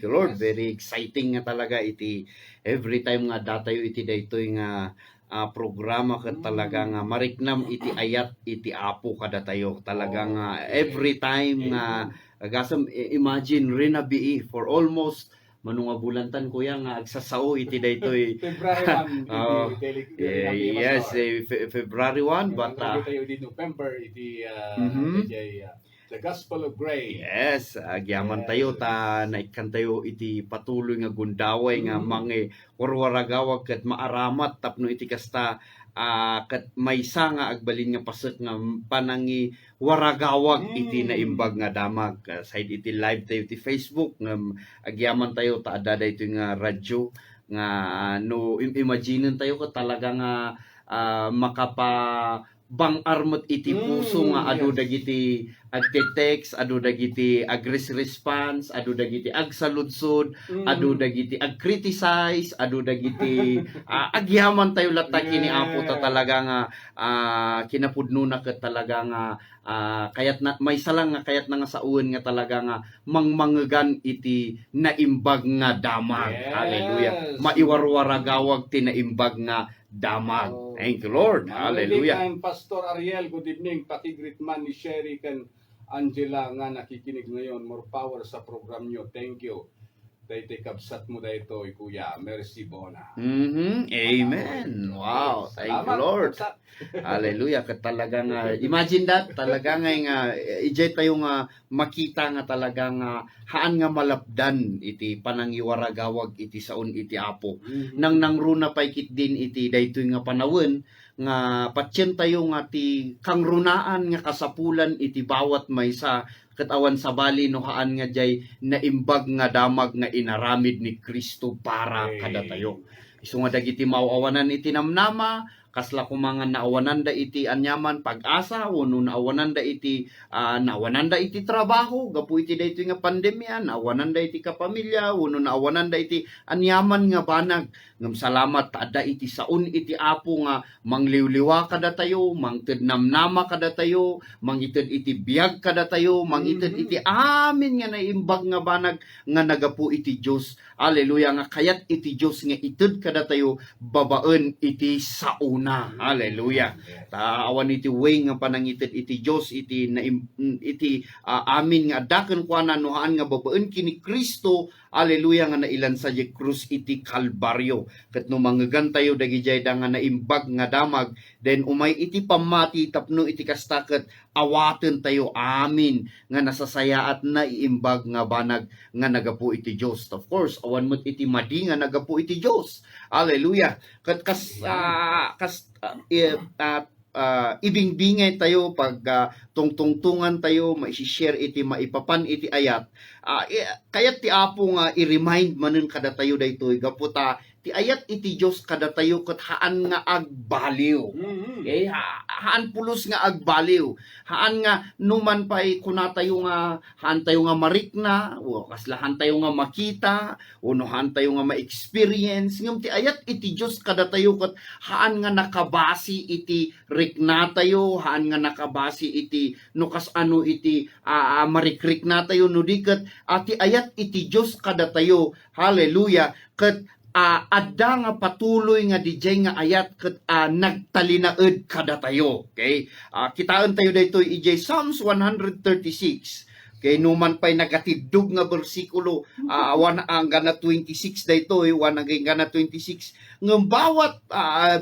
Lord, Yes. very exciting nga talaga iti every time nga datayo iti daytoy nga programa ket talaga nga mariknam iti ayat iti Apo kada tayo. Talaga nga every time nga gasam imagine rin na bii for almost manunga bulantan kuya nga agsasao iti daytoy February 1 Oh, yes, February 1 but tayo di November iti The Gospel of Grace. yes, agyaman tayo ta naikan tayo iti patuloy nga gundaway nga mange warwaragawag ket maaramat tapno iti kasta ket maysa nga agbalin nga pasek nga panangi waragawag iti naimbag nga damag side iti live tayo iti Facebook nga agyaman tayo ta adda daytoy nga radyo nga no imagine tayo ko talaga nga makapa bang armot iti puso nga adu dagiti agte-text, adu dagiti agres-response, adu dagiti agsaludsod, adu dagiti ag-criticize, adu dagiti agyaman tayo latak kini Apo ta talaga nga kinapudno na ket talaga nga kayat na may salang nga kayat na nga sa uwan nga talaga nga mangmangegan iti naimbag nga damag. Yes. Hallelujah. Maiwarwaragawag ti naimbag nga damag. Thank you, Lord. Hallelujah. I'm Pastor Ariel. Good evening. Pati greetman ni Sherry kan Angela nga nakikinig ngayon. More power sa program nyo. Thank you. Dahil kabsat mo dahito, Kuya. Merci bona. Amen. Wow. Thank you, Salamat, Lord. kabsat. Hallelujah. Kat talaga nga, imagine that, talaga nga, ijay tayo nga makita nga talaga nga, haan nga malapdan iti panangiwaragawag iti saon iti Apo. Nang nangruna pa ikit din iti daytoy nga panawon, nga patsyen tayo nga ti kangrunaan nga kasapulan iti bawat maysa katawan sa bali no haan nga jay naimbag nga damag nga inaramid ni Kristo para kada tayo. Isu nga dagiti mauawanan iti namnama, kasla kumangan naawanan da iti anyaman pag-asa, uno naawanan da iti trabaho, gapu iti dayto nga pandemya, naawanan da iti kapamilya, uno naawanan da iti anyaman nga banag. Ngam salamat ada iti saon iti Apo nga mangliwliwa kada tayo, mangted namnama kada tayo, mangited iti biag kada tayo, mangited iti amin nga naimbag nga banag nga nagapu iti Dios. Hallelujah nga kayat iti Dios nga ited kada tayo babaen iti sauna. Hallelujah. Taawan iti way nga panangited iti Dios iti amin nga daken kuana nohaan nga babaen kini Kristo. Hallelujah nga nailan sa krus iti Kalbaryo. Ket no manggegan tayo dagijay da nga naimbag nga damag, then umay iti pamati tapno iti kastaket awaten tayo amin nga nasasaya at naiimbag nga banag nga nagapu iti Dios. Of course, awan mo't iti madi nga nagapu iti Dios. Hallelujah. Ket ibingbingay tayo pag tungtungtungan tayo maisi-share iti maipapan iti ayat kayat ti Apo nga i-remind manen kada tayo daytoy gaputa ti ayat iti Dios kada tayo ket haan nga agbaliw. Okay? Haan pulos nga agbaliw. Haan nga numan pay kuna tayo nga haan tayo nga marikna, o kaslahan tayo nga makita, uno haan tayo nga ma-experience. Ngem ti ayat iti Dios kada tayo ket haan nga nakabasi iti rikna tayo, haan nga nakabasi iti no kas ano iti marikrik na tayo no diket ati ayat iti Dios kada tayo. Hallelujah. Ket adda nga patuloy nga DJ nga ayat ket nagtalinaed kada tayo. Okay? Kitaan tayo daytoy ijay Psalms 136. Kay numan pay nagatidug nga bersikulo ang gana 26 daytoy, wan gana 26 ngem bawat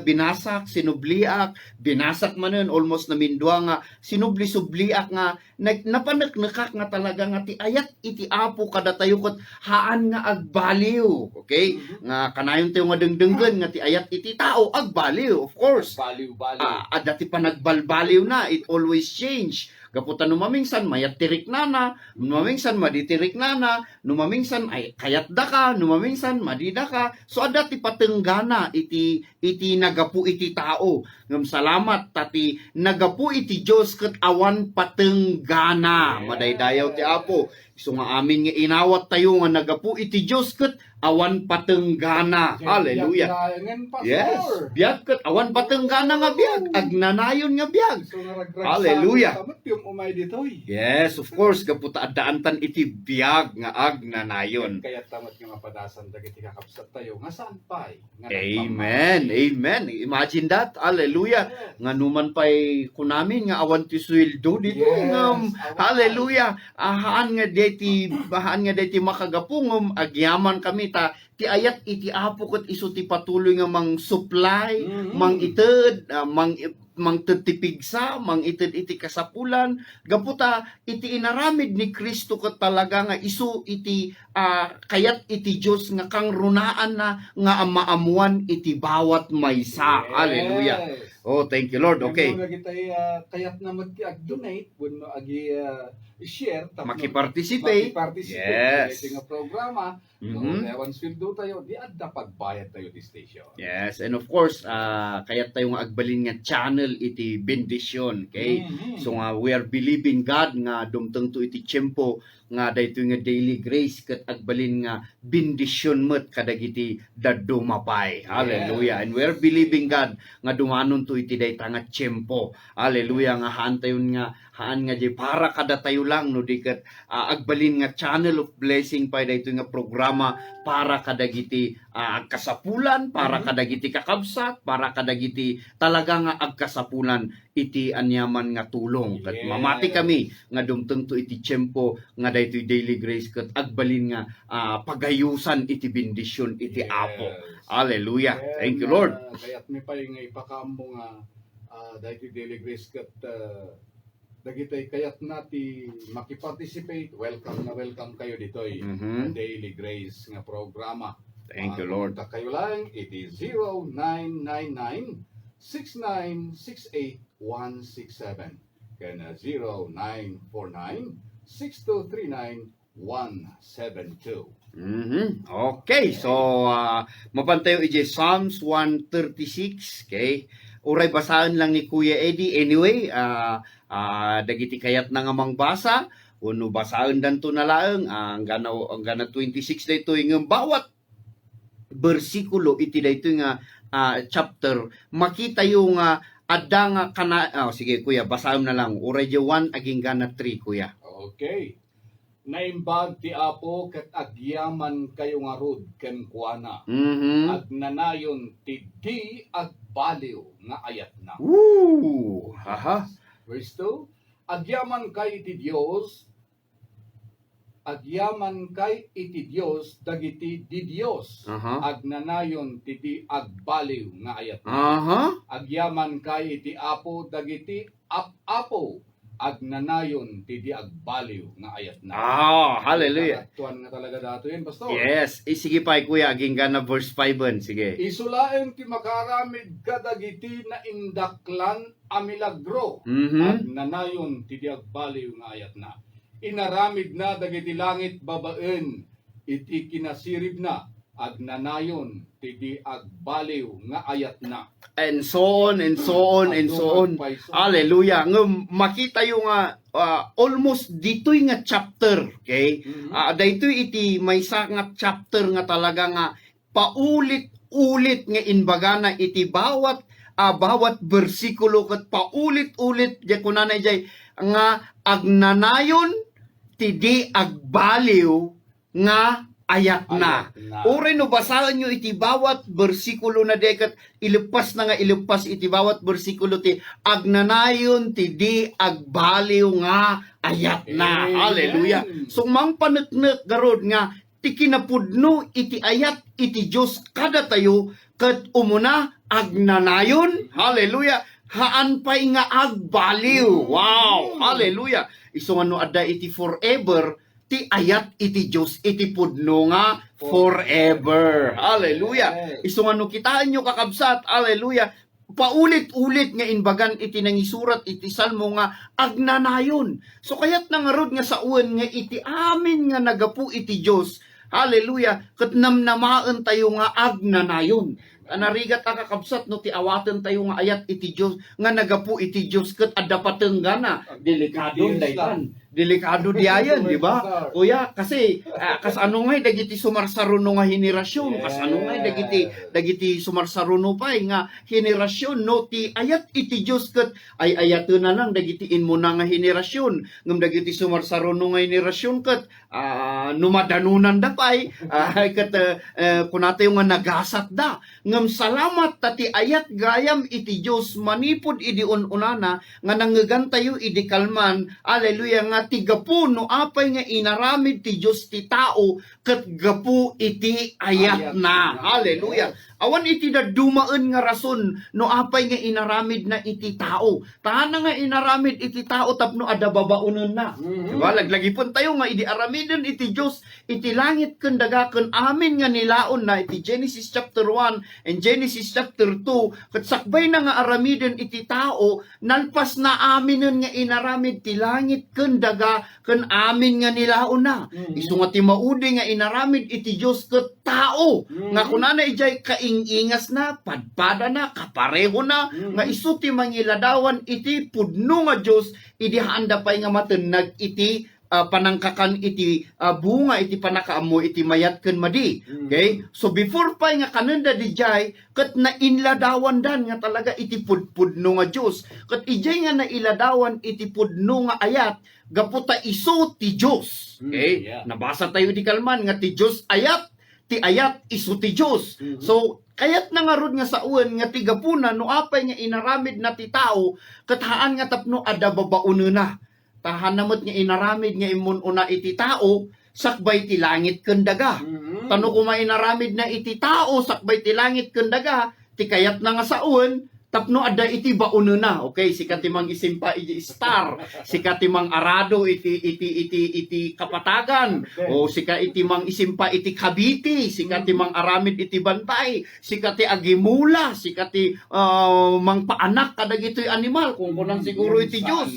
binasak sinubliak, binasak manen almost namindua nga sinubli-subliak nga napaneknekak nga talaga nga ti ayat iti Apo kada tayo ket haan nga agbaliw. Okay? Nga kanayon tayo nga dengdenggen nga ti ayat iti tao agbaliw, of course. Baliw. Dati pa nagbalbaliw na, it always change. Gaputan numamingsan mayat tirik nana, numamingsan maditirik nana, numamingsan ay kayat daka, numamingsan madida ka. So adati patenggana iti nagapu iti tao. Ngam salamat tati nagapu iti Dios ket awan patenggana. Madaydayaw ti Apo. So nga amin nga inawat tayo nga nagapu iti Dios ket awan patenggana. Hallelujah. Biyagangan, Pastor. Yes, biag ket awan patenggana nga biag, agnanayon nga biag. So naragragsagan Hallelujah. tamat yung umay ditoy. Yes, of course, kaputa addaantan iti biag nga agnanayon. Kaya tamat nga mapadasan dagiti kakabsat tayo nga saan pay nga Amen. Amen. Imagine that. Hallelujah. Nga numan pa'y kunamin nga awan ti sweldo dito. Yes, awan. Hallelujah. Haan nga deti makagapungom agyaman kami ta ti ayat iti apo ket isu ti patuloy nga mang supply, mang ited, mang tetipigsa, mang ited iti kasapulan, gaputa iti inaramid ni Kristo ket talaga nga isu iti kayat iti Dios nga kang runaan na nga maamuan iti bawat maysa. Hallelujah. Oh, thank you Lord. Okay. Kayat na mag-donate wenno agi i-share Makiparticipate. Yes. Iti nga programa. Mhm. Ewan sweldo tayo, di adda pagbayad tayo di station. Yes, and of course, kaya tayo nga agbalin nga channel iti bendisyon, okay? Mhm. So nga we are believing God nga dumteng to iti tiyempo nga daytoy nga daily grace ket agbalin nga bendisyon met kadagiti dadumapay. Hallelujah. And we are believing God nga dumanon to iti dayta nga tiyempo. Hallelujah nga haan tayon nga haan nga di para kada tayo lang no di ket agbalin nga channel of blessing pa daytoy nga programa para kadagiti kasapulan, para kadagiti kakabsat, para kadagiti talaga nga agkasapulan iti anyaman nga tulong. Ket Yes. mamati kami nga dumteng to iti tiyempo nga daytoy daily grace ket agbalin nga pagayusan iti bendisyon iti Yes. Apo. Hallelujah. And, Thank you Lord. Kaya't mi pay nga ipakaammo nga dahil daily grace kat dagitay kayat nati makiparticipate. Welcome na welcome kayo ditoy. Mhm. Daily grace nga programa. Thank you Lord. Kontak kayo lang, it is 0999-6968-167. Kaya 0949-6239-172. Mhm. Okay, so mapantayo iti Psalms 136, okay? Uray basaan lang ni Kuya Eddie. Anyway, dagiti kayat na nga mangbasa, uno basaan danto na laeng ang gana 26 dayto ng bawat bersikulo iti dayto nga chapter makita yung adda nga kana sige Kuya, basaan na lang. Uray 1 aging gana 3 Kuya. Okay. Naimbag ti Apo ket agyaman kayo nga rod ken kuana. Mhm. Agnanayon ti di agbaliw nga ayat na. Woo! Haha. Verse 2, agyaman kay iti Dios dagiti di Dios. Aha. Agnanayon ti di agbaliw nga ayat na. Aha. Agyaman kay iti Apo dagiti apo. Agnanayon ti di agbaliw nga ayat na. Hallelujah. Tuan nga talaga dato yun, Pastor. Yes. Sige pa, Kuya. Aging gana verse 5. Sige. Isulaeng ti makaramid kadagiti na indaklan a milagro. Mhm. Agnanayon ti di agbaliw nga ayat na. Inaramid na dagiti langit babaen iti kinasirib na. Agnanayon ti di agbaliw nga ayat na. And so on, and so on, and so on. Hallelujah. Nga makita yung almost dito'y nga chapter, okay? Dito'y iti may sa nga chapter nga talaga nga paulit-ulit nga inbaga na iti bawat bersikulo ket paulit-ulit di kunanay jay nga agnanayon ti di agbaliw nga ayat na. Uri no basahan nyo iti bawat bersikulo na dekat ilipas iti bawat bersikulo ti agnanayon ti di agbaliw nga ayat na. Amen. Hallelujah. So mang paneknek garod nga ti kinapudno iti ayat iti Dios kada tayo ket umuna agnanayon. Hallelujah. Haan pay nga agbaliw. Wow. Hallelujah. Iso nga no adda iti forever ti ayat iti Dios iti pudno nga forever. Hallelujah. Isu nga no kitaan nyo kakabsat. Hallelujah. Paulit-ulit nga inbagan iti nangisurat iti salmo nga agnanayon. So kayat nangarod nga sa uwan nga iti amin nga nagapu iti Dios. Hallelujah. Ket namnamaan tayo nga agnanayon. Anarigat kakabsat no ti awaten tayo nga ayat iti Dios nga nagapu iti Dios ket adda patenggana delikado Details daytan. delikado diayan, di ba? Kuya, kasi kas ano nga dagiti sumarsaruno nga henerasyon, kas ano nga dagiti sumarsaruno pa nga henerasyon no ti ayat iti Dios ket ay ayato na lang dagiti inmuna nga henerasyon ngem dagiti sumarsaruno nga henerasyon ket numadanunan da pay ket kunata yung nga nagasat da ngem salamat tati ayat gayam iti Dios manipud idi unana nga nangegan tayo idi kalman, haleluya, nga ti gapu no apay nga inaramid ti Dios ti tao ket gapu iti ayat na, haleluya. Awan iti dumaan nga rason no apay nga inaramid na iti tao. Tahan na nga inaramid iti tao tapno ada babaunon na. Diba? Laglagipon tayo nga idi aramiden iti Dios iti langit ken daga ken amin nga nilaon na iti Genesis chapter 1 and Genesis chapter 2 ket sakbay na nga aramiden iti tao nalpas na aminen nga inaramid ti langit ken daga ken amin nga nilaon na. Isu nga ti maudi nga inaramid iti Dios ket tao nga kunana ijay kaingingas na padpada na kapareho na nga isu ti mangiladawan iti pudno nga Dios idi handa pay nga matenag iti panangkakan iti bunga iti panakaamo iti mayat ken madi. Okay? So before pa nga kanenda dijay ket nainladawan dan nga talaga iti pudno nga Dios. Ket ijay nga nailadawan iti pudno nga ayat gaputa isu ti Dios. Okay? Nabasa tayo di kalman nga ti Dios ayat, ti ayat isu ti Dios. So kayat na nga rod nga sa uwan nga ti gapuna no apay nga inaramid na ti tao ket haan nga tapno ada babauno na. Tahan namot nga inaramid nga imun una iti tao, sakbay ti langit ken daga. Tano kung inaramid na iti tao, sakbay ti langit ken daga, ti kayat na nga saon, tapno ada iti bauno na. Okay, si katimang isimpa iti star, si katimang arado iti kapatagan, o si katimang isimpa iti kabiti, si katimang aramid iti bantay, si kati agimula, si kati mang paanak kadagitoy animal, kung kunang siguro iti Dios.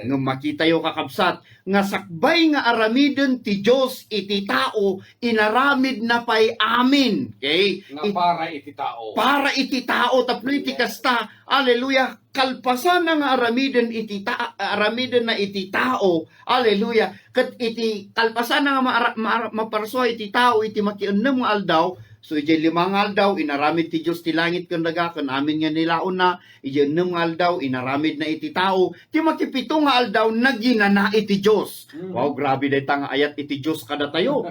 Nga makita yo kakabsat, nga sakbay nga aramiden ti Dios iti tao, inaramid na pay amin. Okay? Nga para iti tao. Para iti tao, tapno iti kasta, haleluya, kalpasan na nga aramiden na iti tao, haleluya, ket iti kalpasan na nga maparso iti tao, iti makiennem nga aldaw. So ije 5 aldaw inaramid ti Dios ti langit ken daga ken amin nga nilaon na, ije 6 aldaw inaramid na iti tao, ti makipito nga aldaw naginana iti Dios. Wow, grabe dayta nga ayat iti Dios kada tayo.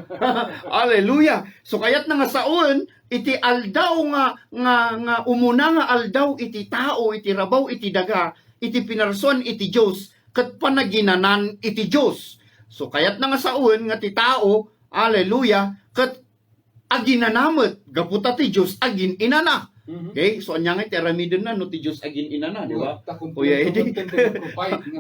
Hallelujah. So kayat na nga saon iti aldaw nga umuna nga aldaw iti tao, iti rabaw iti daga, iti pinarson iti Dios ket panaginanan iti Dios. So kayat na nga saon nga ti tao, hallelujah, ket aginanamot gaputa ti Dios agin inana. Okay? So anya nga teramiden na no ti Dios agin inana, di ba? O edi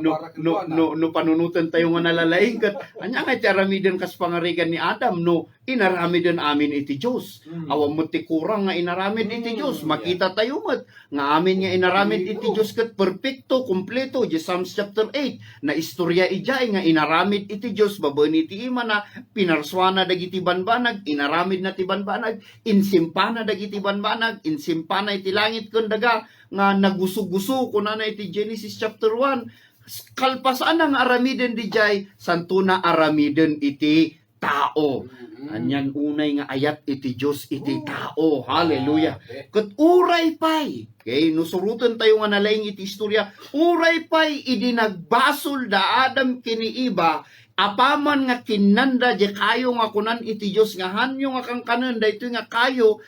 no panunutan tayo nga nalalaing ket anya nga teramiden kas pangarigan ni Adam no inaramiden amin iti Dios. Awam mo ti kurang nga inaramid iti Dios. Makita tayo met nga amin nga inaramid iti Dios ket perpekto, kumpleto. Psalms chapter 8 na istorya ijay nga inaramid iti Dios babaen iti ima na pinarswana dagiti banbanag, inaramid na ti banbanag, insimpana dagiti banbanag, insimpana iti langit ken daga nga naguso-guso kunana iti Genesis chapter 1. Kalpasan ang aramiden dijay santo na aramiden iti tao. Anyan unay nga ayat iti Dios iti tao. Hallelujah. Ket uray pay. Okay, nusurutan tayo nga nalaing iti istorya. Uray pay idi nagbasol da Adam kini iba apaman nga kinanda di kayo nga kunan iti Dios nga hanyo nga kang kanen daytoy nga kayo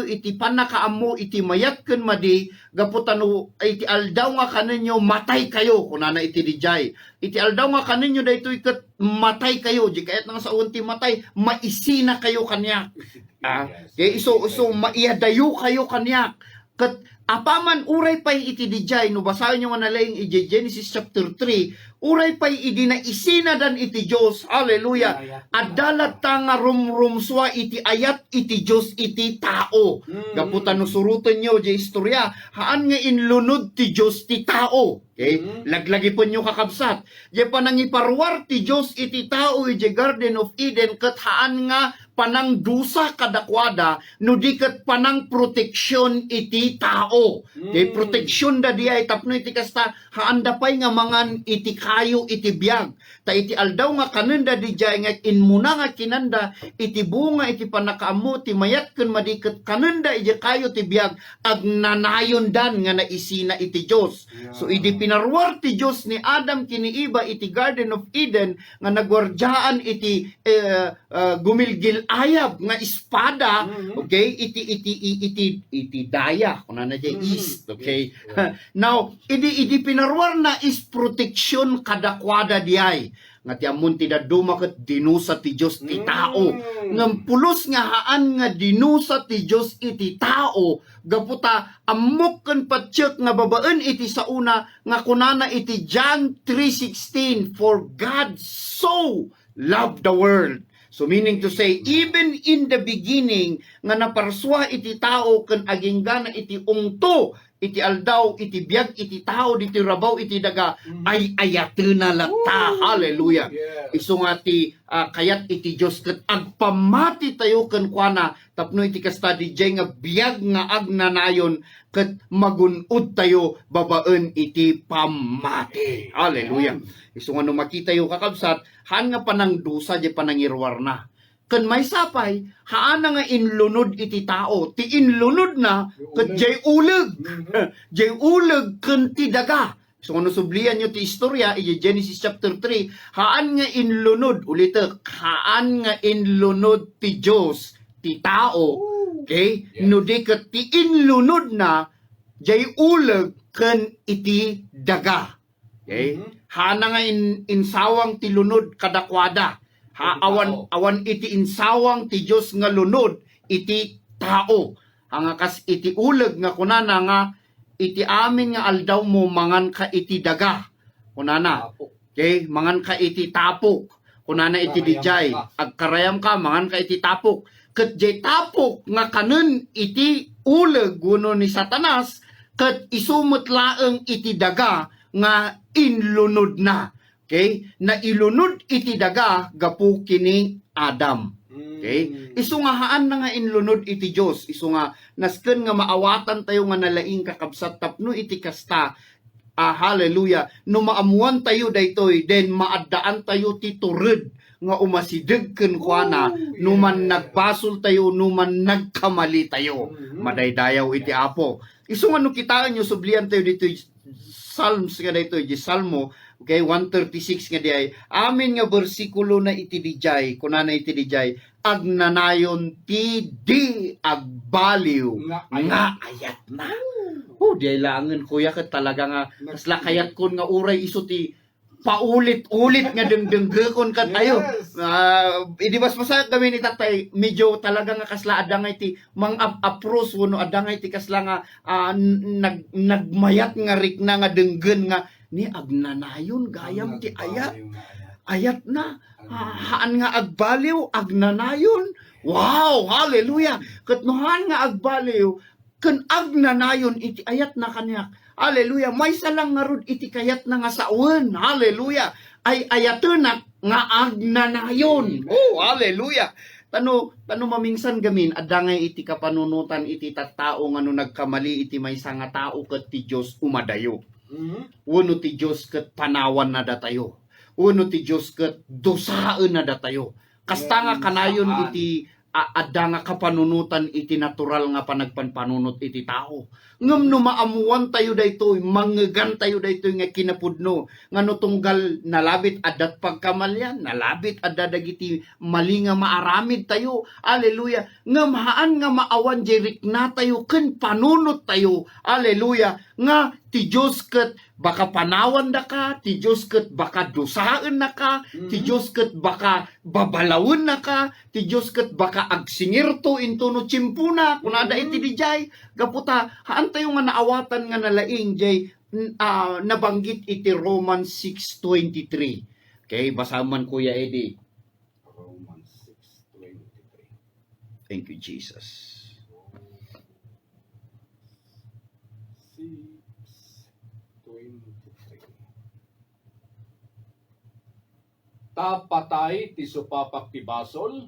iti panakaammo iti mayat ken madi gaputano iti aldaw nga kanenyo matay kayo kunana iti dijay iti aldaw nga kanenyo daytoy ket matay kayo di kayat nga sa unti matay maisina kayo kanyak iso maiyadayo kayo kanyak ket apaman uray pay iti dijay no basahin nyo nga nalaing iti Genesis chapter 3 uray pay idi na isina dan iti Dios, hallelujah, adalat ta nga rumrumswa iti ayat iti Dios iti tao. Gaputan no surutan nyo di istorya, haan nga inlunod ti Dios ti tao. Okay? Laglagi po nyo kakabsat. Di panangiparwar ti Dios iti tao iti Garden of Eden ket haan nga panang dusa kadakwada no di ket panang proteksyon iti tao. tao. Kay proteksyon da diay tapno iti kasta haanda pay nga mangan iti kayo iti biag. Ta iti aldaw nga kanenda dijay nga inmuna nga kinanda iti bunga iti panakaammo ti mayat ken madiket kanenda iti kayo ti biag agnanayon dan nga naisina iti Dios. So idi pinarwar ti Dios ni Adam kini Eva iti Garden of Eden nga nagwardyaan iti gumilgil ayab nga espada, okay, iti daya kuna na jay east, okay. Now idi pinarwar na is proteksyon kadakwada diay nga ti amon ti daduma ket dinusa ti Dios ti tao ngem pulos nga haan nga dinusa ti Dios iti tao gaputa amok ken patsyek nga babaen iti sauna nga kunana iti John 3:16, for God so loved the world. So meaning to say, even in the beginning, nga naparswa iti tao, kan aginggana iti ungto, iti aldaw, iti biag, iti tao, iti rabaw, iti daga, ay ayatena lata. Hallelujah. Yes. Iso nga ti kayat iti Diyos, kat agpamati tayo kan kuana, tapno iti kasta di jay nga biag nga agnanayon, kat magunod tayo, babaen iti pamati. Hallelujah. Iso nga no makita yung kakabsat, haan nga panang dusa, di panangirwar na. Kan may sapay, haan na nga inlunod iti tao. Ti inlunod na, kat jay uleg. Jay uleg kan ti daga. So kung nasublihan nyo ti istorya, i Genesis chapter 3, haan nga inlunod, ulit haan nga inlunod ti Diyos, ti tao. Okay? Yes. No di kat ti inlunod na, jay uleg kan iti daga. Okay? Hana nga insawang ti lunod kadakwada. Awan iti insawang ti Dios nga lunod iti tao. Hanga kas iti uleg nga kunana nga iti amin nga aldaw mo mangan ka iti daga. Kunana. Okay, mangan ka iti tapok. Kunana iti dijay. Agkarayam ka mangan ka iti tapok. Ket jay tapok nga kanen iti uleg guno ni Satanas ket isumot laeng iti daga nga inlunod na. Okay? Na ilunod iti daga gapu kini Adam. Okay? Isu nga haan na nga inlunod iti Dios. Isu nga nasken nga maawatan tayo nga nalaing kakabsat tapno iti kasta. Hallelujah. No maamuan tayo daytoy, then maaddaan tayo ti tured nga umasideg ken kuana numan nagbasol tayo numan nagkamali tayo. Madaydayaw iti Apo. Isu nga no kitaan nyo sublian tayo dito Psalms nga dito, di Salmo, okay, 136 nga diay. Amin nga bersikulo na iti dijay, kunana iti dijay, agnanayon ti di agbaliw nga ayat na. Oh, diay langan kuya ket talaga nga kasla kayat kon nga uray iso ti paulit-ulit nga dengdenggekon kat ayo. Idibas masa kami ni tatay, medyo talaga nga kasla adangay ti mang apros wono adangay ti kasla nga nagmayat nga rikna nga denggen nga ni agnanayon gayam ti ayat. Ayat na. Haan nga agbaliw agnanayon. Wow, hallelujah. Ket nohan nga agbaliw ken agnanayon iti ayat na kaniyak. Hallelujah. May salang nga rod iti kayat na nga sawen. Hallelujah. Ay ayatenak nga agnanayon. Oh, hallelujah. Tano mamingsan gamin adangay iti kapanunutan iti tattao nga no nagkamali iti maysa nga tao ket ti Dios umadayo. Uno ti Dios ket panawan na datayo. Uno ti Dios ket dosaan na datayo. Kasta nga kanayon iti adda nga kapanunutan iti natural nga panagpanpanunot iti tao. Ngem no maamuan tayo daytoy, manggegan tayo daytoy nga kinapudno, nga no tunggal nalabit addat pagkamalyan, nalabit adda dagiti mali nga maaramid tayo. Hallelujah. Ngem haan nga maawan jerik na tayo ken panunot tayo. Hallelujah. Nga ti Dios ket baka panawan da ka, ti Dios ket baka dosaan na ka, ti Dios ket baka babalawon na ka, ti Dios ket baka agsingirto into no chimpuna kunada iti dijay gaputa haan tayo nga naawatan nga nalaing jay nabanggit iti Romans 6:23. Okay, basaman Kuya Eddie. Romans 6:23. Thank you Jesus. 6:23. Tapatay ti supapak ti basol,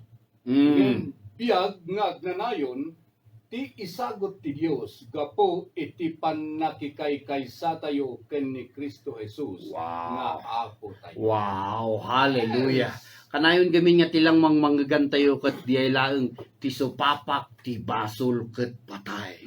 biag nga agnanayon, ti isagot ti Dios gapo iti pannakikaykaysa tayo ken ni Kristo Jesus nga Wow. Apo tayo. Wow, hallelujah. Kanayon gami nga tilang manggagantayo ket diay laeng ti supapak ti basol ket patay.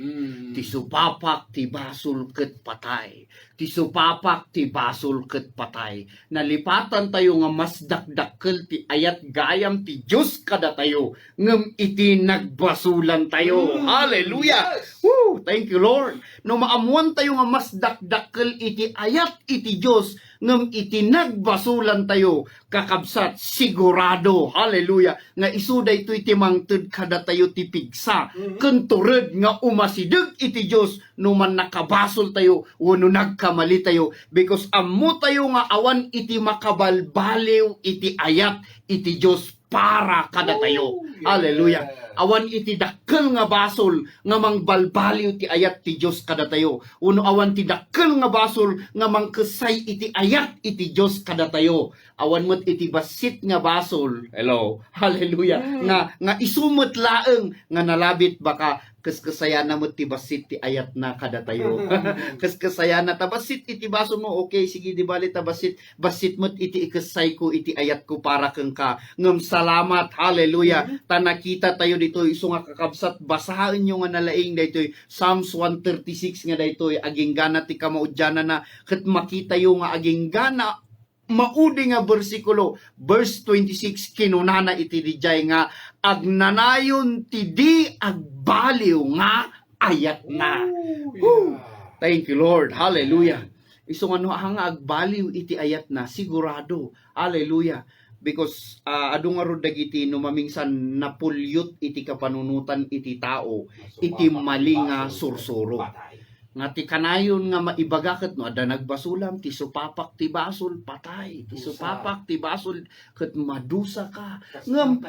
Ti supapak ti basol ket patay. Ti supapak ti basol ket patay. Nalipatan tayo nga mas dakdakkel ti ayat gayam ti Dios kada tayo ngem iti nagbasulan tayo. Hallelujah. Yes. Woo! Thank you, Lord. No maamuan tayo nga mas dakdakkel iti ayat iti Dios ngem iti nagbasulan tayo kakabsat sigurado. Hallelujah. Nga isu daytoy ti mangted kada tayo ti pigsa. Ken tured nga umasideg iti Dios no man nakabasol tayo wenno nagkamali tayo because ammo tayo nga awan iti makabalbaliw iti ayat iti Dios para kada tayo. Yes. Hallelujah. Awan iti dakkel nga basol nga mangbalbaliw ti ayat ti Dios kada tayo. Uno awan ti dakkel nga basol nga mangkesay iti ayat iti Dios kada tayo. Awan met iti basit nga basol. Hello. Hallelujah. Nga isumot laeng nga nalabit baka keskesaya na mo ti basit ti ayat na kada tayo. Keskesaya na tabasit iti baso mo. Okay, sige di bali tabasit. Basit mo iti ikesay ko iti ayat ko para kang ka. Ngem salamat. Hallelujah. Tanakita tayo dito iso nga kakabsat basahan nyo nga nalaing daytoy Psalms 136 nga daytoy aging gana ti kamaudyana na ket makita yo nga aging gana maudi nga bersikulo verse 26 kinunana iti dijay nga agnanayon ti di agbaliw nga ayat na. Woo! Thank you, Lord. Hallelujah. Iso nga no hanga agbaliw iti ayat na sigurado. Hallelujah. Because adu nga rod dagiti no mamingsan napulyot iti kapanunutan iti tao iti mali nga sursuro. Nga ti kanayon nga maibagaket no ada nagbasulam ti supapak ti basol patay. Ti supapak ti basol ket madusa ka. Ngem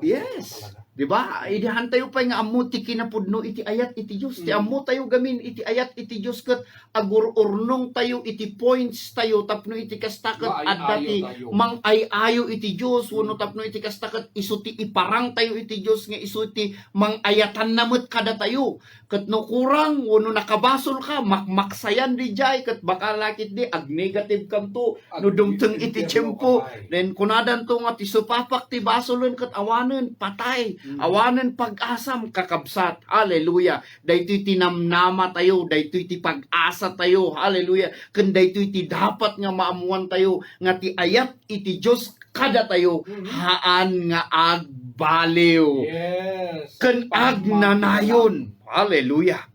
yes. Di ba? Idihan tayo pa nga ammo ti kinapudno iti ayat iti Dios. Ti ammo tayo gamin iti ayat iti Dios ket agururnong tayo iti points tayo tapno iti kastaket adda ti mang-ay-ayo iti Dios wenno tapno iti kastaket isu ti iparang tayo iti Dios nga isu ti mang-ayatan namet kada tayo. Ket no kurang wenno nakabasol ka makmaksayan di jay ket baka lakit di ag negative kam to no dumteng iti tiempo then kunadan to nga ti supapak ti basolon ket awanen patay. Awanen pag-asam kakabsat. Hallelujah. Daytoy tinamnama tayo, daytoy ti pag-asa tayo. Hallelujah. Ken daytoy ti dapat nga maamuan tayo nga ti ayat iti Dios kada tayo haan nga agbaliw. Yes. Ken agnanayon. Hallelujah.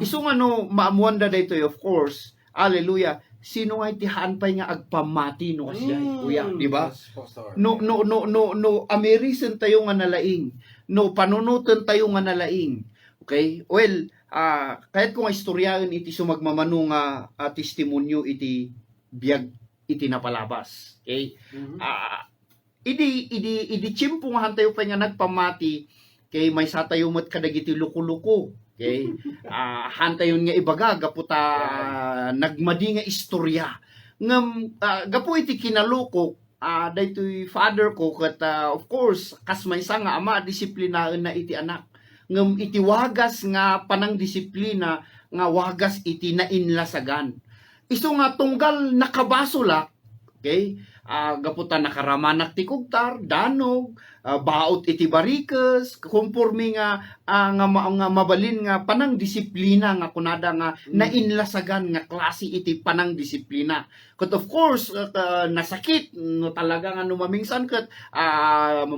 Isu nga no maamuan da daytoy of course. Hallelujah. Sino nga itihaan pa nga agpamati no kasya, kuya, di ba? No amerisen tayo nga nalaing. No panunutan tayo nga nalaing. Okay? Well, kahit kung istoryahan iti sumagmamano nga testimonyo iti biyag iti napalabas. Okay? Idi chimpo nga tayo pa nga nagpamati kay may satayo met kadagiti luko-luko. Okay? Hantayon nga ibaga gaputa nagmadi nga istorya. Ngem gapu iti kinalukok daytoy father ko ket of course kas maysa nga ama disiplinaan na iti anak. Ngem iti wagas nga panang disiplina nga wagas iti nainlasagan. Isu nga tunggal nakabasula, okay? Gaputa nakaramanak ti kugtar, danog, baot iti barikas, kumpormi nga mabalin nga panang disiplina nga kunada nga nainlasagan nga klase iti panang disiplina. Ket of course nasakit no talaga nga numamingsan ket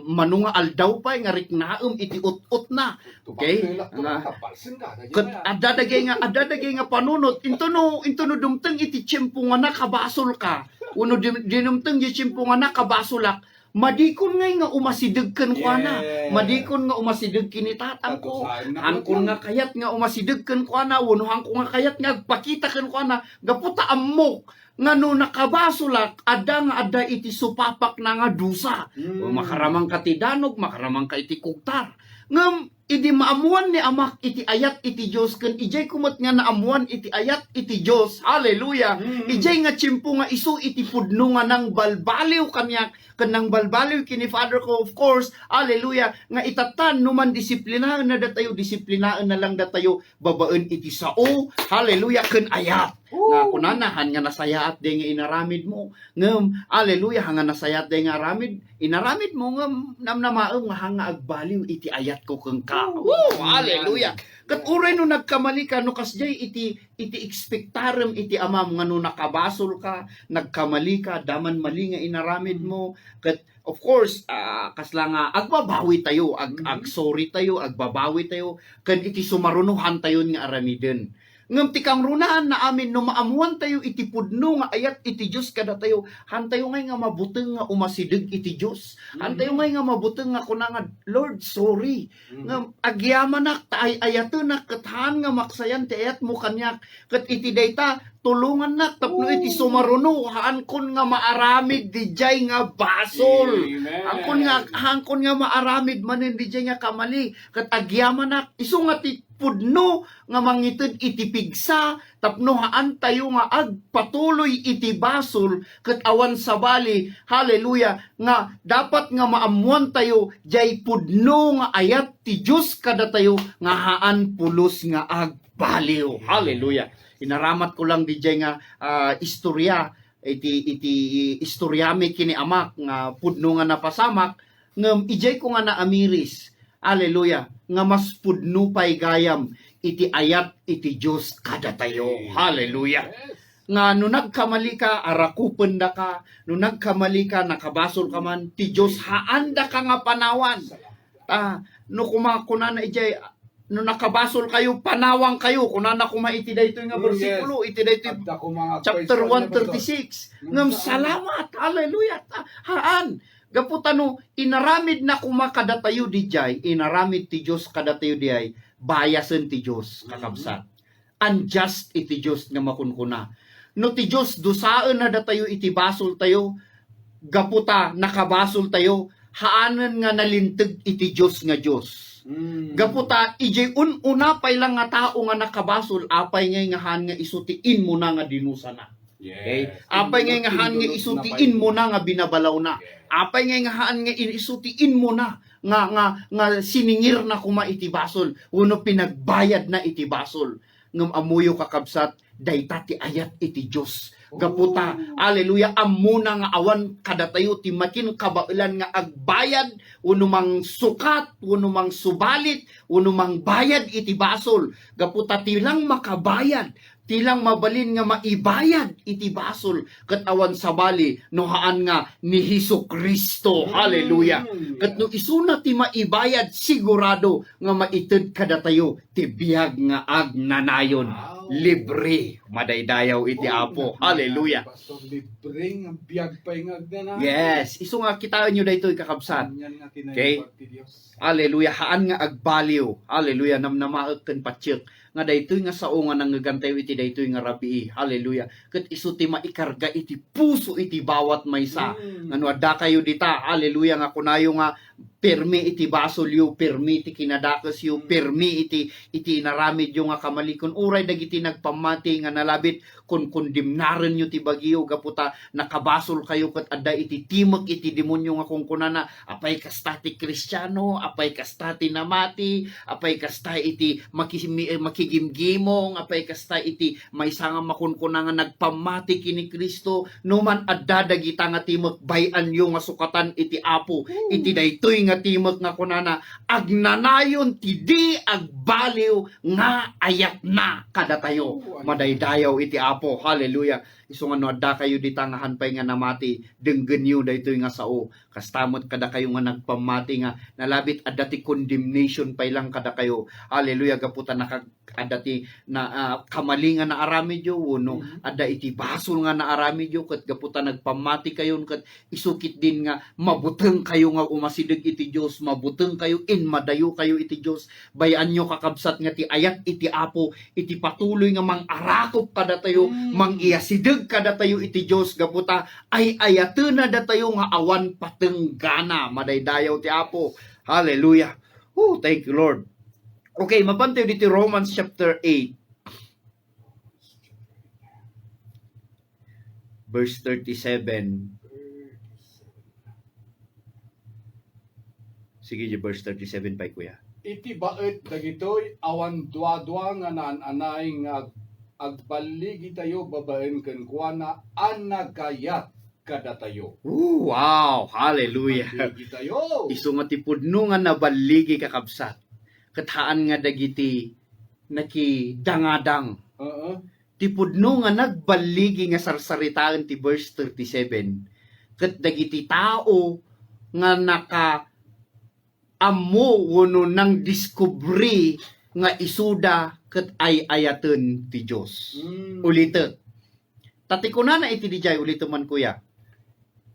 manunga aldaw pa nga riknaem iti ut-ut na. Okay? Ket adadagay nga panunot into no dumteng iti tiempo nga nakabasol ka. Uno dinumteng di tiempo nga nakabasolak. Madikon nga umasideg ken kuana. Madikon nga umasideg kini tatang ko. Hangkon nga kayat nga umasideg ken kuana, wenno hangkon nga kayat nga agpakita ken kuana. Gaputa ammok ngano nakabasulak ada iti supapak na nga dusa. O makaramang katidanog, makaramang ka iti kuktar. Ngam idi maamuan ni amak iti ayat iti Dios ken ijay kumot nga naamuan iti ayat iti Dios. Hallelujah. Ijay nga tiyempo nga isu iti pudno nga nang balbaliw kanyak ken nang balbaliw kini Father ko, of course. Hallelujah. Nga itatan numan disiplinaan na datayo, disiplinaan na lang datayo babaen iti sao. Hallelujah ken ayat. Nga kunanahan nga nasayaat de nga inaramid mo. Ngem hallelujah nga nasayaat de nga aramid inaramid mo ngem namnamaem nga hanga agbaliw iti ayat ko keng ka. Hallelujah. Kat uray no nagkamali ka no kasjay iti expectarem iti amam nga no nakabasol ka, nagkamali ka, daman mali nga inaramid mo. Kat of course, kasla nga agbabawi tayo, ag sorry tayo, agbabawi tayo, ken iti sumarunuhan tayo nga aramiden. Ngam tikang runaan na amin no maamuan tayo iti pudno nga ayat iti Dios kada tayo. Hantayo ngay nga mabuteng nga umasidig iti Dios. Hantayo ngay nga mabuteng nga kunanga Lord sorry. Ngam agyaman nak taay ayaten nak kathan nga maksayan ti ayat mo kanyak. Ket iti dayta tulungan nak tapno iti sumaruno haankon nga maaramid dijay nga basol. Hangkon nga maaramid manen dijay nga kamali. Ket agyaman nak isu nga ti pudno nga mangited iti pigsa tapno haan tayo nga agpatuloy iti basol ket awan sabali hallelujah nga dapat nga maamuan tayo jay pudno nga ayat ti Dios kada tayo nga haan pulos nga agbaliw. Hallelujah. Inaramat ko lang dijay nga istorya iti istoryami kini amak nga pudno nga napasamak ngem ijay ko nga naamiris. Hallelujah. Nga mas pudno pay gayam iti ayat iti Dios kada tayo. Hallelujah. Nga no nagkamali ka, arakupen da ka, no nagkamali ka, nakabasol ka man, ti Dios haanda ka nga panawan. No kumakuna na ijay, no nakabasol kayo, panawang kayo, kunana kumaiti dayto nga bersikulo, iti dayto chapter 136. Ngam salamat. Hallelujah. Haan. Gaputano, inaramid na kumakada tayo dijay, inaramid ti Dios kada tayo dijay, bayasen ti Dios kakabsat. Unjust iti Dios nga makunkuna. No ti Dios dusaan na datayo iti basol tayo, gaputa nakabasol tayo, haanan nga nalinteg iti Dios nga Dios. Gaputa ijay una pay lang nga tao nga nakabasol, apay ngay nga han nga isutiin mo na nga dinusa na. Okay? Apay ngay nga han nga isutiin mo na nga binabalaw na. Apay ngay nga haan nga isutiin mo na nga siningir na kuma iti basol. Uno pinagbayad na iti basol. Ngam amuyo kakabsat dayta ti ayat iti Dios. Gaputa, hallelujah, amuna nga awan kada tayo ti makin kabailan nga agbayad, uno mang sukat, uno mang subalit, uno mang bayad iti basol. Gaputa tilang makabayad, tilang mabalin nga maibayad iti basol ket awan sabali no haan nga ni Hesukristo. Hallelujah. Ket no isuna ti maibayad sigurado nga maited kada tayo ti biag nga agnanayon. Libre madaydayaw iti Apo. Hallelujah. Pastor, libre nga biag pay nga agnanayon. Yes, isu nga kitaan nyo daytoy kakabsat. Okay? Hallelujah. Haan nga agbaliw. Hallelujah. Namnamaet ken patsik nga daytoy nga sao nga nanggagantay iti daytoy nga rabii. Hallelujah. Ket isu ti maikarga iti puso iti bawat maysa. Ngano adda kayo dita. Hallelujah nga kunayo nga permi iti basol yu, permi iti kinadakes yu, permi iti inaramid yu nga kamalikon. Uray dagiti nagpamati nga nalabit kun kondimnaren yu ti bagyo gaputa nakabasol kayo ket adda iti timek iti demonyo nga kungkunana apay kasta ti Kristiyano, apay kasta ti namati, apay kasta iti makigimgimong, apay kasta iti maysa nga makunkuna nga nagpamati kini Kristo, numan adda dagita nga timek bayan yu nga sukatan iti Apo, iti daytoy nga timek nga kunana agnanayon ti di agbaliw nga ayat na kada tayo madaydayaw iti Apo. Hallelujah. Isu nga no adda kayo dita nga hanpay nga namati denggen yu daytoy nga sao kastamot kada kayo nga nagpamati nga nalabit adda ti condemnation pay lang kada kayo. Hallelujah. Gaputa ada ti na kamali nga naarami jo uno ada iti basol nga naarami jo ket gaputa nagpamati kayon ket isukit din nga mabuteng kayo nga umasidig iti Dios, mabuteng kayo in madayo kayo iti Dios. Bayan nyo kakabsat nga ti ayat iti Apo iti patuloy nga mangarakop kada tayo, mangiyasideg kada tayo iti Dios gaputa ay ayaten na datayo nga awan patenggana madaydayaw ti Apo. Hallelujah. Oh, thank you Lord. Okay, mapantayo dito Romans chapter 8. Verse 37. Sige, verse 37 pa kuya. Iti baet dagitoy awan dua-dua nga naan-anay nga agbaligi tayo babaen ken kuana anagayat kada tayo. Ooh, wow, hallelujah. Baligi tayo. Isu nga ti pudno nga nabaligi kakabsat. Kataan nga dagiti nakidangadang. Ti pudno nga nagbaligi nga sarsaritaan ti verse 37. Ket dagiti tao nga naka amo wono nang diskubri nga isuda ket ay ayaten ti Dios. Ulitet. Tatikuna na iti dijay ulito man kuya.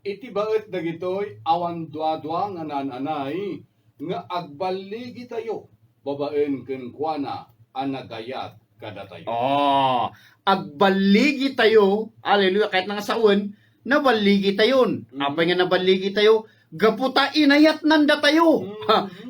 Iti baet dagitoy awan dua-dua nga naan-anay nga agbaligi tayo babaen ken kuana anagayat kada tayo. Oh, agbaligi tayo. Hallelujah. Kahit nga saon, nabaligi tayon. Apay nga nabaligi tayo, gaputa inayat nanda tayo.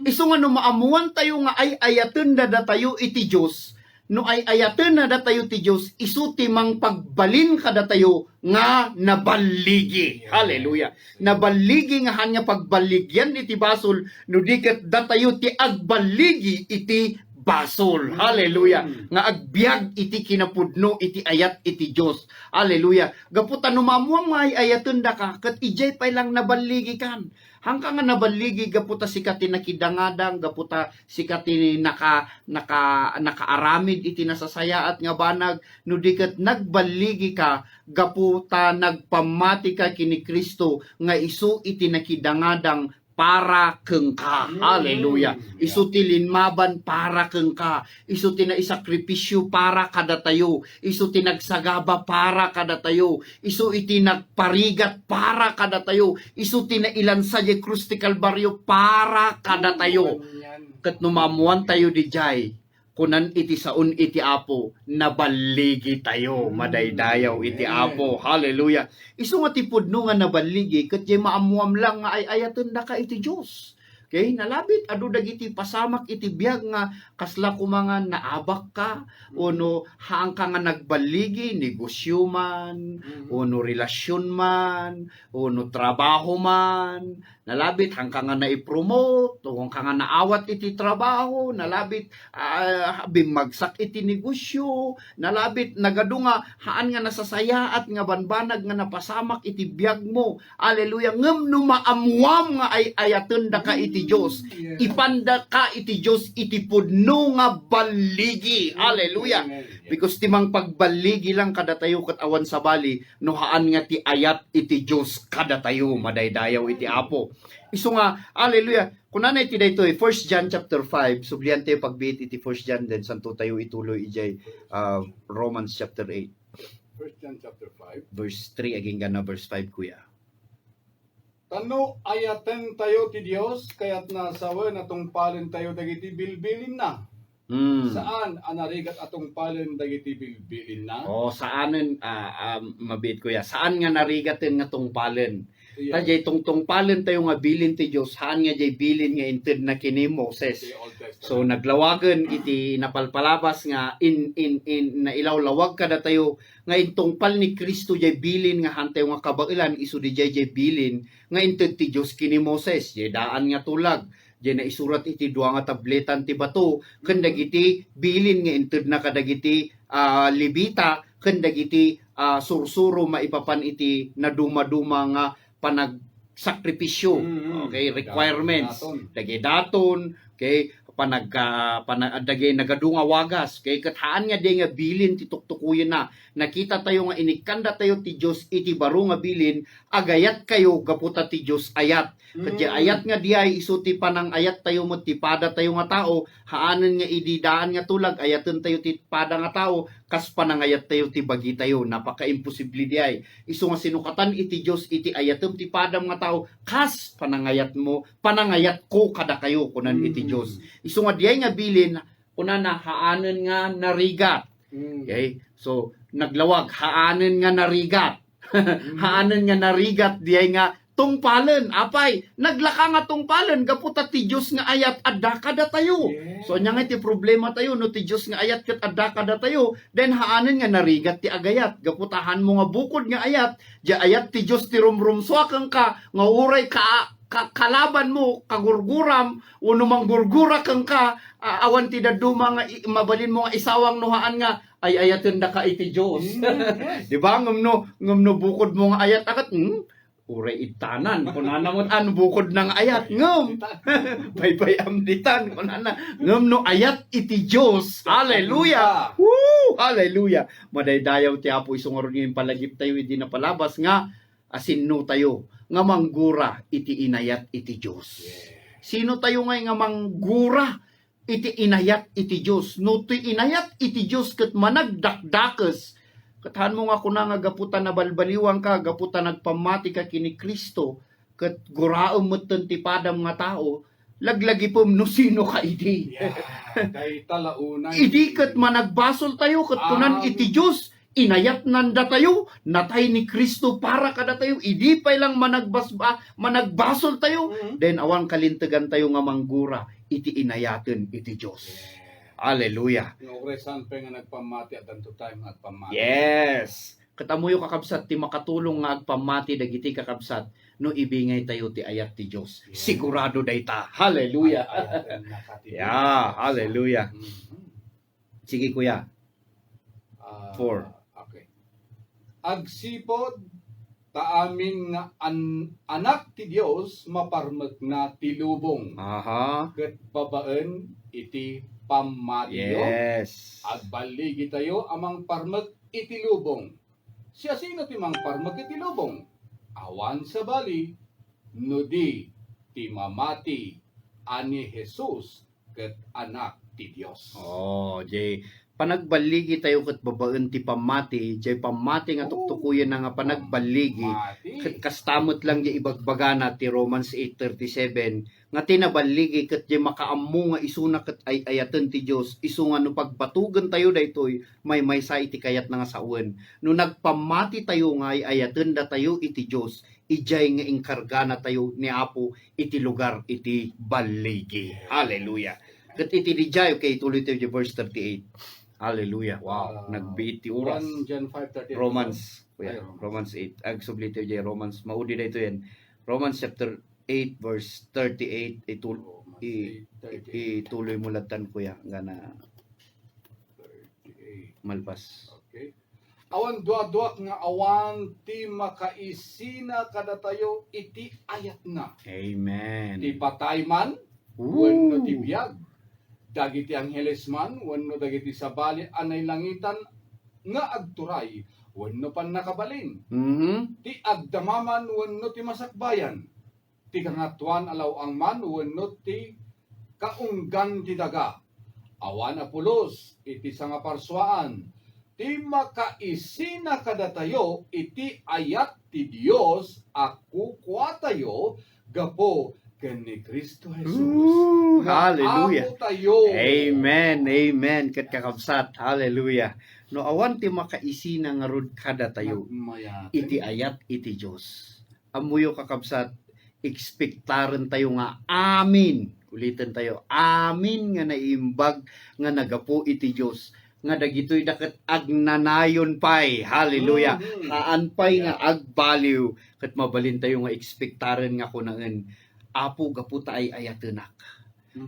Isu nga no maamuan tayo nga ay ayaten da tayo iti Dios. No ay ayaten na datayo ti Dios, isu timang pagbalin kada tayo nga nabaligi. Hallelujah. Nabaligi nga hanya pagbaligyan iti basol, no diket datayo ti agbaligi iti basol. Hallelujah. Nga agbiag iti kinapudno iti ayat iti Dios. Hallelujah. Gaputa no mamuam nga ay ayaten da ka, ket ijay pay lang nabaligi kan. Hangka nga nabaligi gaputa sikati nakidangadang, gaputa sikati nakaaramid iti nasasayaat nga banag, no diket nagbaligi ka, gaputa nagpamati ka kini Kristo nga isu iti nakidangadang para keng ka. Hallelujah. Isu ti linmaban para keng ka. Isu ti naisakripisyo para kada tayo. Isu ti nagsagaba para kada tayo. Isu iti nagparigat para kada tayo. Isu ti nailansa di krus ti Kalbaryo para kada tayo. Ket numamuan tayo di jay, kunan iti saun iti Apo, nabaligi tayo, madaydayaw iti Apo. Hallelujah. Isu nga ti pudno nga nabaligi, ket jay maamuam lang nga ay ayaten da ka iti Dios. Okay, nalabit adu dagiti pasamak iti biag nga kasla kumangan naabak ka ono haang ka nga nagbaligi negosyo man ono relasyon man ono trabaho man nalabit hang ka nga na-promote o hang ka nga naawat iti trabaho nalabit bimagsak iti negosyo nalabit nagadunga haan nga nasasayaat nga banbanag nga napasamak iti biag mo. Hallelujah. Ngem no maamuam nga ay ayaten da ka iti Dios. Ipanda ka iti Dios iti pudno nga baligi. Hallelujah. Because timang pagbaligi lang kada tayo ket awan sa bali no haan nga ti ayat iti Dios kada tayo madaydayaw iti Apo. Isu nga hallelujah. Kunana iti daytoy 1 John chapter 5 sublian tayo pagbiit iti 1 John den santo tayo ituloy ijay Romans chapter 8. 1 John chapter 5 verse 3 aging gana verse 5 kuya. Tano ayaten tayo ti Dios kayat nasawen atong palen tayo dagiti bilbilin na. Saan anarigat atong palen dagiti bilbilin na? Saanen mabit kuya. Saan nga narigaten nga tong palen? Tajay tong palen tayo nga bilin ti Dios, haan nga jay bilin nga inted na kini Moses. So naglawagan iti napalpalabas nga in na ilawlawag kada tayo nga intungpal ni Kristo jay bilin nga hantay nga kabailan isu di jay bilin nga inted ti Dios kini Moses. Jay daan nga tulag. Jay na isurat iti dua nga tabletan ti bato ken dagiti bilin nga inted na kadagiti libita ken dagiti sursuro maipapan iti naduma-duma nga panagsakripisyo. Okay, requirements. Dagi daton, okay, panagdagay nagadunga wagas kay kathaan nga di nga bilin ti tuktukuyen na nakita tayo nga inikanda tayo ti Dios iti baro nga bilin agayat kayo gaputa ti Dios ayat ket ayat nga diay isu ti panang ayat tayo mo ti pada tayo nga tao haanen nga ididaan nga tulag ayaten tayo ti pada nga tao kas panangayat tayo ti bagi tayo napaka-imposible diay isu nga sinukatan iti Dios iti ayatem ti padam nga tao kas panangayat mo panangayat ko kada kayo kunan iti Dios isu nga diay nga bilin kunana haanen nga narigat okay so naglawag haanen nga narigat haanen nga narigat diay nga tungpalen apay naglaka nga tungpalen gaputa ti Dios nga ayat adda kada tayo so nya nga ti problema tayo no ti Dios nga ayat ket adda kada tayo then haanen nga narigat ti agayat gaputahan mo nga bukod nga ayat di ayat ti Dios ti rumrumswaken ka nga uray kalaban mo kagurguram uno mang gurgura kang ka awan ti daduma nga mabalin mo nga isawang nuhaan nga ay ayaten da ka iti Dios di ba ngumno bukod mo nga ayat akat uray itanan kunana mo an bukod ng ayat ngum bye amditan kunana ngum no ayat iti Dios hallelujah woo hallelujah madaydayaw ti Apo isungaron yung palagip tayo hindi na palabas nga asinno tayo nga manggura iti inayat iti Dios sino tayo nga manggura iti inayat iti Dios no ti inayat iti Dios ket managdakdakes katahan mo nga kuna nga gaputan na balbaliwang ka, gaputan nagpamati ka kini Kristo, kat guraom mo ti padam nga tao, laglagi po no sino ka idi. Kay talaunay. Idi kat managbasol tayo, kat kunan iti Diyos, inayat nanda tayo, natay ni Kristo para kada tayo, idi pa lang managbasol tayo, then awang kalintagan tayo nga manggura, iti inayaten iti Diyos. Hallelujah. Inogresan pa nga nagpamati at anto time nagpamati. Yes. Katamuyo kakabsat ti makatulong nga agpamati dagiti kakabsat no ibingay tayo ti ayat ti Dios. Yeah. Sigurado dayta. Hallelujah. Yeah, hallelujah. Sige kuya. 4. Okay. Agsipod ta amin nga anak ti Dios maparmek na tilubong. Aha. Ket babaen iti pamatiyo. Yes. Agbaligi tayo amang parmek iti lubong. Siya sino ti mang parmek iti lubong? Awan sa bali, nudi ti mamati ani Jesus ket anak ti Dios. Oh, jay panagbaligi tayo ket babaen ti pamati, jay pamati nga tuktukuyen na nga panagbaligi. Ket kastamot lang jay ibagbagana ti Romans 8:37 nga tinabaligi ket jay makaammo nga isuna ket ay ayaten ti Dios isu nga no pagbatugen tayo daytoy may sa iti kayat na nga sawen no nagpamati tayo nga ay ayaten da tayo iti Dios ijay nga inkargana tayo ni Apo iti lugar iti baligi. Hallelujah. Ket iti dijay okay tuloy tayo verse 38. Hallelujah. Wow, nagbiit ti oras. 1 John 5:38. Romans, kuya, Romans 8. Ag sublito jay Romans, maudi dayto yan. Romans chapter 8 verse 38 ituloy mo latan kuya ngana 38. malpas. Okay. Awan duwa-duwa nga awan ti makaisina kada tayo iti ayat na. Amen. Ti patay man wenno ti biyag. Dagiti angheles man wenno dagiti sabali anay langitan nga agturay wenno pan nakabalin. Ti agdamaman wenno ti masakbayan. Ti kangatuan alaw ang man wenno ti kaunggan ti daga. Awan apulos iti sanga parswaan. Ti makaisina kada tayo iti ayat ti Dios ako kwa tayo gapo ken ni Kristo Jesus. Hallelujah. Tayo. Amen. Amen. Ket kakabsat. Hallelujah. No awan ti makaisina nga rod kada tayo iti ayat iti Dios. Amuyo kakabsat ekspektaren tayo nga amin. Ulitin tayo. Amin nga naimbag nga nagapo iti Dios. Nga dagitoy daket agnanayon pay. Hallelujah. Haan pay nga agbaliw. Ket mabalin tayo nga ekspektaren nga kunaen. Apo gaputa ay ayatenak.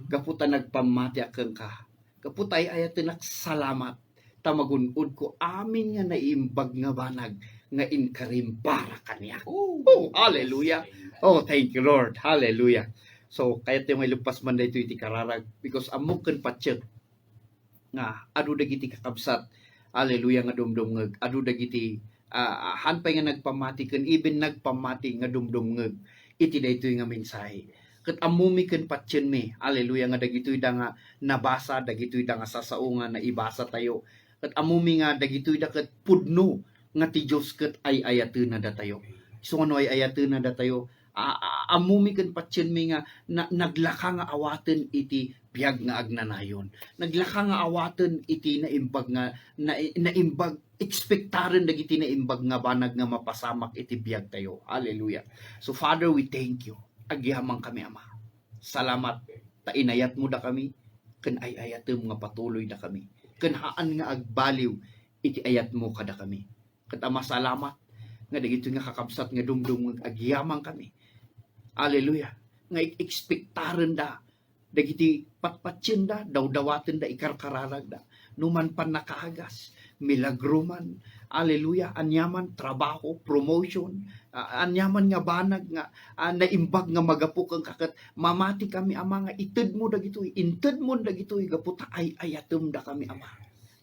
Gaputa nagpamati akeng ka. Gaputa ay ayatenak salamat. Tamagunod ko amin nga naimbag nga banag nga inkarim para kaniya. Oh, hallelujah. Oh, thank you Lord. Hallelujah. So kaya tayo may lupas man dito iti kararag because amok ken patsyek nga adu dagiti kakabsat. Hallelujah nga dumdumngeg. Adu dagiti hanpay nga nagpamati ken even nagpamati nga dumdumngeg. Iti daytoy nga mensahe. Ket amumi ken patsyen mi. Hallelujah nga dagitoy da nga nabasa, dagitoy da nga sasaungan na ibasa tayo. Ket amumi nga dagitoy da ket pudno nga ti Dios ket ay ayaten na datayo. So ano ay ayaten na datayo? Amumi ken patsyen mi nga naglaka nga awaten iti biag nga agnanayon. Naglaka nga awaten iti naimbag nga naimbag ekspektaren dagiti naimbag nga banag nga mapasamak iti biag tayo. Hallelujah. So Father, we thank you. Agyamang kami Ama. Salamat ta inayat mo da kami ken ay ayatem nga patuloy da kami. Ken haan nga agbaliw iti ayat mo kada kami. Ket Ama salamat nga dagiti nga kakabsat nga dumdum nga agyamang kami. Hallelujah. Nga ekspektaren da dagiti patpatsyen da dawdawaten da ikarkararag da numan pan nakaagas milagruman. Hallelujah. Anyaman trabaho, promotion, anyaman nga banag nga naimbag nga magapok ang kakat mamati kami Ama nga ited mo dagitoy, inted mo dagitoy gaputa ay ayatem da kami Ama.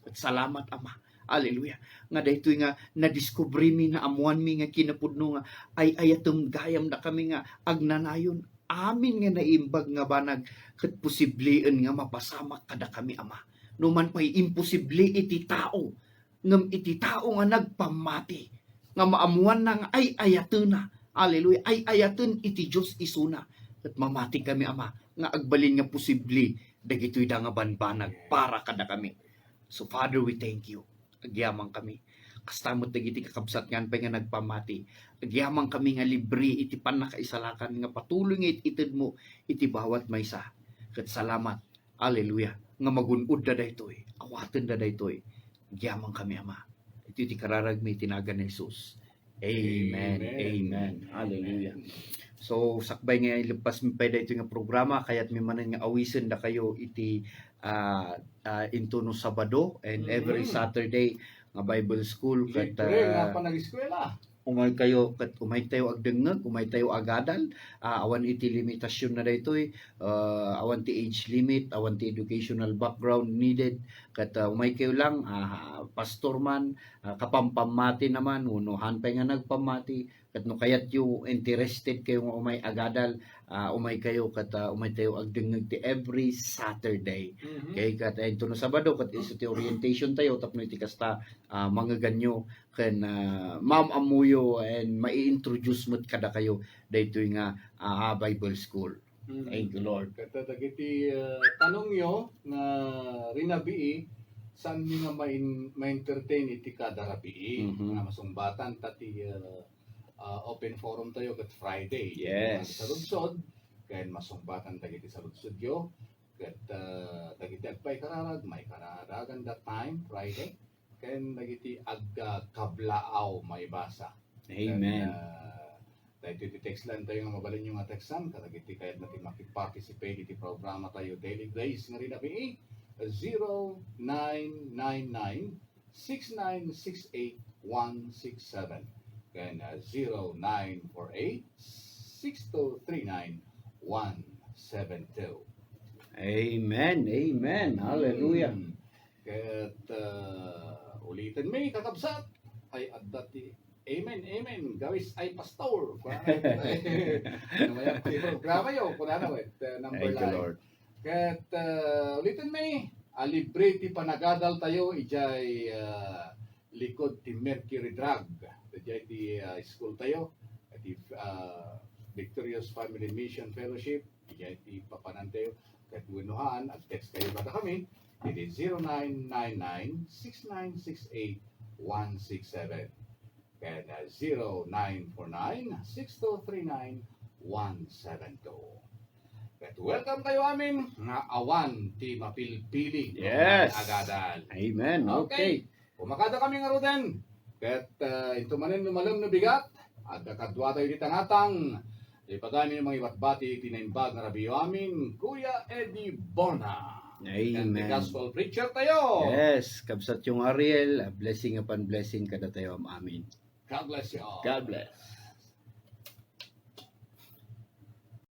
At salamat Ama. Hallelujah. Nga daytoy nga nadiskubre mi na amuan mi nga kinapudno nga ay ayatem gayam da kami nga agnanayon. Amin nga naimbag nga banag ket posibleen nga mapasamak kada kami Ama. Numan pay imposible iti tao ngem iti tao nga nagpamati nga maamuan na nga ay ayaten na. Hallelujah. Ay ayaten iti Dios isuna. Ket mamati kami Ama nga agbalin nga posible dagitoy da nga banbanag para kada kami. So Father, we thank you. Agyamang kami. Kastamot dagiti kakabsat ngan pa nga nagpamati. Agyamang kami nga libre iti panakaisalakan nga patuloy nga ited mo iti bawat maysa. Ket salamat. Hallelujah. Nga magunod da daytoy. Awaten da daytoy. Agyamang kami Ama. Iti ti kararag mi tinagan ni Jesus. Amen. Amen. Hallelujah. So sakbay nga ilepas mi pa daytoy nga programa kayat mi manen nga awisen da kayo iti into no Sabado and every Saturday nga Bible school ket nga pa nag-eskwela. umay kayo ket umay tayo agdengeg, umay tayo agadal, awan iti limitasyon na daytoy, awan ti age limit, awan ti educational background needed ket umay kayo lang pastor man, kapampamati naman uno hanpay nga nagpamati ket no kayat yu interested kayo nga umay agadal, umay kayo ket umay tayo agdengeg ti every Saturday. Okay, ket ito no Sabado ket isu ti orientation tayo tapno iti kasta mangaganyo ken mamamuyo and mai-introduce mo't kada kayo daytoy nga Bible school. Thank you Lord. Ket dagiti tanong yo nga rinabii saan mi nga ma-entertain iti kada rabii nga masumbatan tati open forum tayo ket Friday. Yes. Sa Lunsod ken masumbatan dagiti sa Lunsod yo ket dagiti agpay kararag may kararagan that time Friday ken dagiti kablaaw may basa. Amen. Dahito iti text lang tayo nga mabalin yung textan kadagiti kayat natin makipparticipate iti programa tayo Daily Grace nga rin nabi 0999 6968167 ken 0948-6239-172. Amen. Amen. Hallelujah. Ket ulitin may kakabsat ay adati amen amen gawis ay pastor namaya pa yung programa yo kuna na wet number Thank you line Lord. ket ulitin may libre ti panagadal tayo ijay likod ti Mercury Drug ijay ti school tayo ti Victorious Family Mission Fellowship ijay ti papanan tayo ket winuhaan at text kayo bata kami iti 0999-6968-167 ken 0949-6239-172. Ket welcome kayo amin nga awan ti mapilpili Yes. agadal. Amen. Okay. Pumakada kami nga roden. Ket ito manen lumalam na bigat at kadwa tayo di tangatang ipagami ng mga ibatbati tinaimbag nga rabiyo amin Kuya Eddie Bona. And the Amen. gospel preacher tayo. Yes, kabsat yung Ariel, blessing upon blessing kada tayo. Amen. God bless you all. God bless.